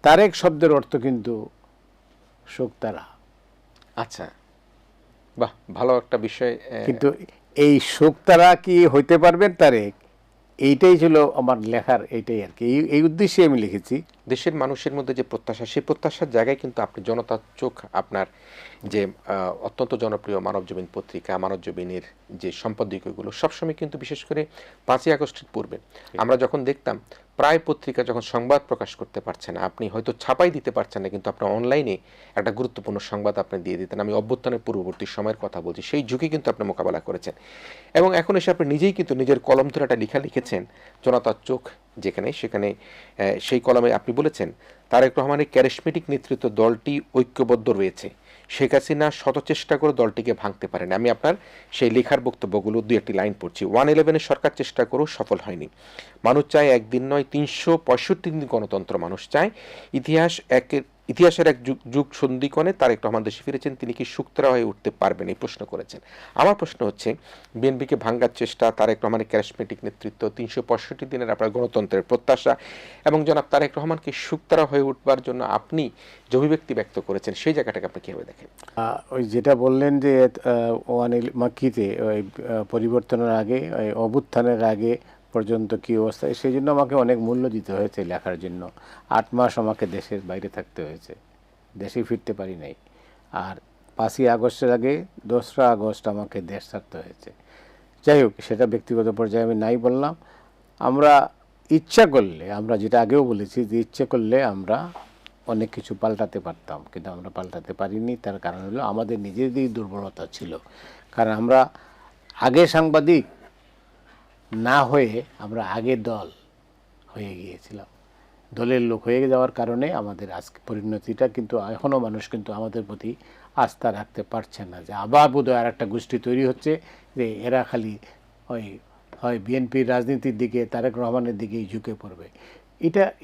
তারেক শব্দের অর্থ কিন্তু শুকতারা। আচ্ছা, বাহ, ভালো একটা বিষয়। কিন্তু এই শুকতারা কি হইতে পারবেন তারেক, এইটাই ছিল আমার লেখার, এইটাই আর কি, এই উদ্দেশ্যে আমি লিখেছি। দেশের মানুষের মধ্যে যে প্রত্যাশা, সেই প্রত্যাশার জায়গায় কিন্তু আপনি জনতার চোখ, আপনার যে অত্যন্ত জনপ্রিয় মানবজমিন পত্রিকা, মানবজমিনের যে সম্পাদকীয়গুলো সবসময় কিন্তু, বিশেষ করে 5ই আগস্টের পূর্বে আমরা যখন দেখতাম প্রায় পত্রিকা যখন সংবাদ প্রকাশ করতে পারছে না, আপনি হয়তো ছাপাই দিতে পারছেন না, কিন্তু আপনার অনলাইনে একটা গুরুত্বপূর্ণ সংবাদ আপনি দিয়ে দিতেন। আমি অভ্যুত্থানের পূর্ববর্তী সময়ের কথা বলছি, সেই যুগে কিন্তু আপনি মোকাবেলা করেছেন, এবং এখন এসে আপনি নিজেই কিন্তু নিজের কলম ধরে একটা লেখা লিখেছেন, জনতার চোখ যেখানে সেখানে। সেই কলমে আপনি বলেছেন, তারেক রহমানের ক্যারিসমেটিক নেতৃত্ব দলটি ঐক্যবদ্ধ রয়েছে, শেখ হাসিনা শত চেষ্টা করে দলটিকে ভাঙতে পারেন। আমি আপনার সেই লেখার বক্তব্যগুলো দুই একটি লাইন পড়ছি। 111-এর সরকার চেষ্টা করেও সফল হয়নি, মানুষ চায় একদিন নয় 365 দিন গণতন্ত্র মানুষ চায়। ইতিহাসের এক যুগ সন্ধিক্ষণে তারেক রহমান দেশে ফিরেছেন, তিনি কি শুকতারা হয়ে উঠতে পারবেন, এই প্রশ্ন করেছেন। আমার প্রশ্ন হচ্ছে, বিএনপিকে ভাঙ্গার চেষ্টা, তারেক রহমানের ক্যারিসমেটিক নেতৃত্ব, 365 দিনের আপনার গণতন্ত্রের প্রত্যাশা, এবং জনাব তারেক রহমানকে শুকতারা হয়ে উঠবার জন্য আপনি যে অভিব্যক্তি ব্যক্ত করেছেন, সেই জায়গাটাকে আপনি কীভাবে দেখেন? ওই যেটা বললেন যে মাক্কিতে ওই পরিবর্তনের আগে, ওই অভ্যুত্থানের আগে পর্যন্ত কী অবস্থা, সেই জন্য আমাকে অনেক মূল্য দিতে হয়েছে লেখার জন্য। 8 মাস আমাকে দেশের বাইরে থাকতে হয়েছে, দেশে ফিরতে পারি নাই। আর 5ই আগস্টের আগে 2রা আগস্ট আমাকে দেশ ছাড়তে হয়েছে। যাই হোক, সেটা ব্যক্তিগত পর্যায়ে আমি নাই বললাম। আমরা ইচ্ছা করলে, আমরা যেটা আগেও বলেছি যে ইচ্ছে করলে আমরা অনেক কিছু পাল্টাতে পারতাম, কিন্তু আমরা পাল্টাতে পারিনি। তার কারণ হলো আমাদের নিজেদেরই দুর্বলতা ছিল। কারণ আমরা আগে সাংবাদিক না হয়ে আমরা আগে দল হয়ে গিয়েছিলাম। দলের লোক হয়ে যাওয়ার কারণে আমাদের আজকে পরিণতিটা, কিন্তু এখনও মানুষ কিন্তু আমাদের প্রতি আস্থা রাখতে পারছে না, যে আবার বোধহয় আর একটা গোষ্ঠী তৈরি হচ্ছে, যে এরা খালি হয় বিএনপির রাজনীতির দিকে, তারেক রহমানের দিকেই ঝুঁকে পড়বে।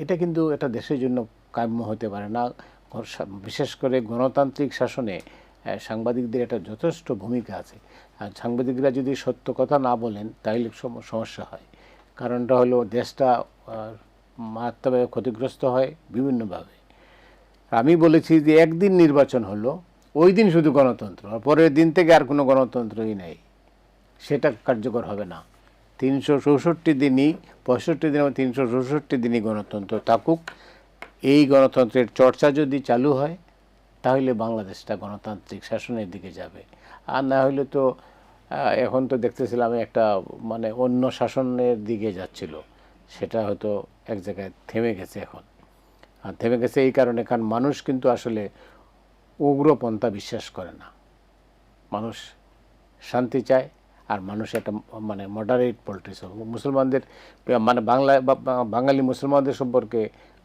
এটা কিন্তু এটা দেশের জন্য কাম্য হতে পারে না। বিশেষ করে গণতান্ত্রিক শাসনে সাংবাদিকদের একটা যথেষ্ট ভূমিকা আছে। আর সাংবাদিকরা যদি সত্য কথা না বলেন তাহলে সমস্যা হয়। কারণটা হলো দেশটা মারাত্মকভাবে ক্ষতিগ্রস্ত হয় বিভিন্নভাবে। আমি বলেছি যে একদিন নির্বাচন হলো, ওই দিন শুধু গণতন্ত্র, আর পরের দিন থেকে আর কোনো গণতন্ত্রই নেই, সেটা কার্যকর হবে না। 364 দিনই, 65 দিন, 364 দিনই গণতন্ত্র থাকুক। এই গণতন্ত্রের চর্চা যদি চালু হয় তাহলে বাংলাদেশটা গণতান্ত্রিক শাসনের দিকে যাবে। আর না হলে তো এখন তো দেখতেছিলাম একটা মানে অন্য শাসনের দিকে যাচ্ছিল, সেটা হয়তো এক জায়গায় থেমে গেছে এখন। আর থেমে গেছে এই কারণে, কারণ মানুষ কিন্তু আসলে উগ্রপন্থা বিশ্বাস করে না। মানুষ শান্তি চায়, আর মানুষ একটা মানে মডারেট পলিটিক্স। মুসলমানদের মানে বাঙালি মুসলমানদের সম্পর্কে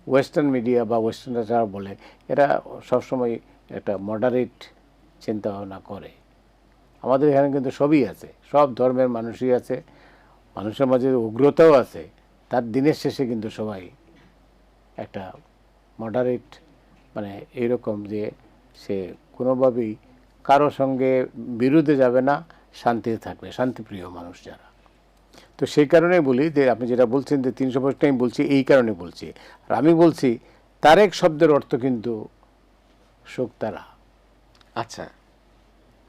ওয়েস্টার্ন মিডিয়া বা ওয়েস্টার্নরা যারা বলে, এরা সবসময় একটা মডারেট চিন্তাভাবনা করে। আমাদের এখানে কিন্তু সবই আছে, সব ধর্মের মানুষই আছে, মানুষের মাঝে উগ্রতাও আছে। তার দিনের শেষে কিন্তু সবাই একটা মডারেট, মানে এইরকম যে সে কোনোভাবেই কারো সঙ্গে বিরোধে যাবে না, শান্তিতে থাকবে, শান্তিপ্রিয় মানুষ যারা। তো সেই কারণেই বলি যে আপনি যেটা বলছেন যে 365 আমি বলছি এই কারণে বলছি। আর আমি বলছি তারেক শব্দের অর্থ কিন্তু শুকতারা। আচ্ছা,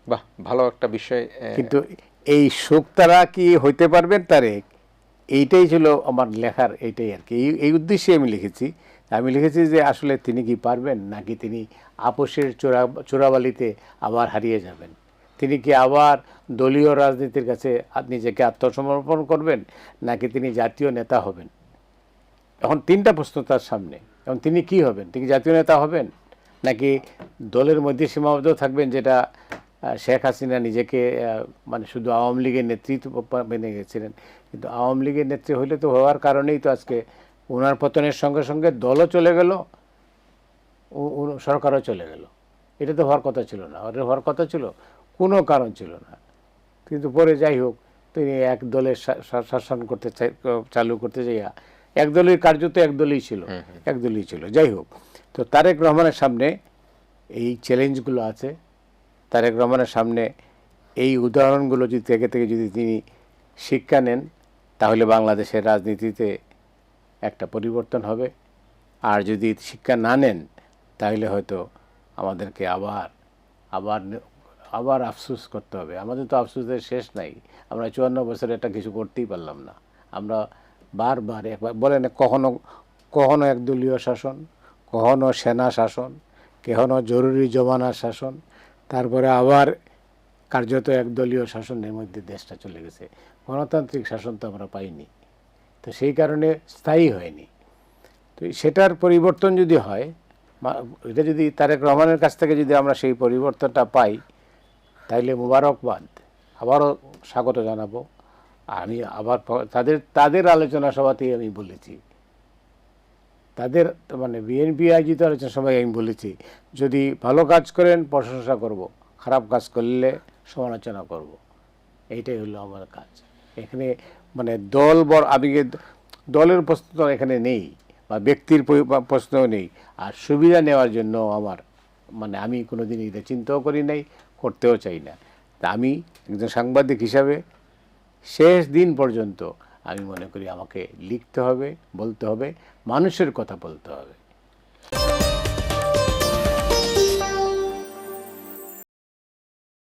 বাহ, ভালো একটা বিষয়। কিন্তু এই শুকতারা কি হইতে পারবেন তারেক, এইটাই ছিল আমার লেখার, এইটাই আর কি, এই উদ্দেশ্যে আমি লিখেছি। আমি লিখেছি যে আসলে তিনি কি পারবেন, নাকি তিনি আপোষের চোরাবালিতে আবার হারিয়ে যাবেন, তিনি কি আবার দলীয় রাজনীতির কাছে নিজেকে আত্মসমর্পণ করবেন, নাকি তিনি জাতীয় নেতা হবেন। এখন 3টা প্রশ্ন তার সামনে। এখন তিনি কি হবেন, তিনি জাতীয় নেতা হবেন, নাকি দলের মধ্যে সীমাবদ্ধ থাকবেন, যেটা শেখ হাসিনা নিজেকে মানে শুধু আওয়ামী লীগের নেতৃত্ব মেনে গেছিলেন। কিন্তু আওয়ামী লীগের নেত্রী হইলে তো হওয়ার কারণেই তো আজকে ওনার পতনের সঙ্গে সঙ্গে দলও চলে গেল, সরকারও চলে গেল। এটা তো হওয়ার কথা ছিল না, ওদের হওয়ার কথা ছিল, কোনো কারণ ছিল না। কিন্তু পরে যাই হোক, তিনি এক দলের শাসন করতে চালু করতে যাইয়া, এক দলের কার্য তো একদলই ছিল। যাই হোক, তো তারেক রহমানের সামনে এই চ্যালেঞ্জগুলো আছে। তারেক রহমানের সামনে এই উদাহরণগুলো যদি থেকে যদি তিনি শিক্ষা নেন, তাহলে বাংলাদেশের রাজনীতিতে একটা পরিবর্তন হবে। আর যদি শিক্ষা না নেন তাহলে হয়তো আমাদেরকে আবার আবার আবার আফসোস করতে হবে। আমাদের তো আফসোসের শেষ নাই। আমরা 54 বছরে একটা কিছু করতেই পারলাম না। আমরা বারবার একবার বলেন, কখনো কখনো একদলীয় শাসন, কখনো সেনা শাসন, কখনো জরুরি জমানার শাসন, তারপরে আবার কার্যত একদলীয় শাসনের মধ্যে দেশটা চলে গেছে। গণতান্ত্রিক শাসন তো আমরা পাইনি। তো সেই কারণে স্থায়ী হয়নি। তো সেটার পরিবর্তন যদি হয়, এটা যদি তারেক রহমানের কাছ থেকে যদি আমরা সেই পরিবর্তনটা পাই, তাইলে মুবারকবাদ, আবারও স্বাগত জানাবো। আমি আবার তাদের আলোচনা সভাতেই আমি বলেছি, তাদের মানে বিএনপি আয়োজিত আলোচনা সভায় আমি বলেছি, যদি ভালো কাজ করেন প্রশংসা করব, খারাপ কাজ করলে সমালোচনা করব। এইটাই হলো আমার কাজ এখানে। মানে দল বড়, আমি দলের প্রশ্ন তো এখানে নেই, বা ব্যক্তির প্রশ্নও নেই। আর সুবিধা নেওয়ার জন্য আমার মানে আমি কোনোদিন এটা চিন্তাও করি নাই, করতেও চাই না। তা আমি একজন সাংবাদিক হিসাবে শেষ দিন পর্যন্ত আমি মনে করি আমাকে লিখতে হবে, বলতে হবে, মানুষের কথা বলতে হবে।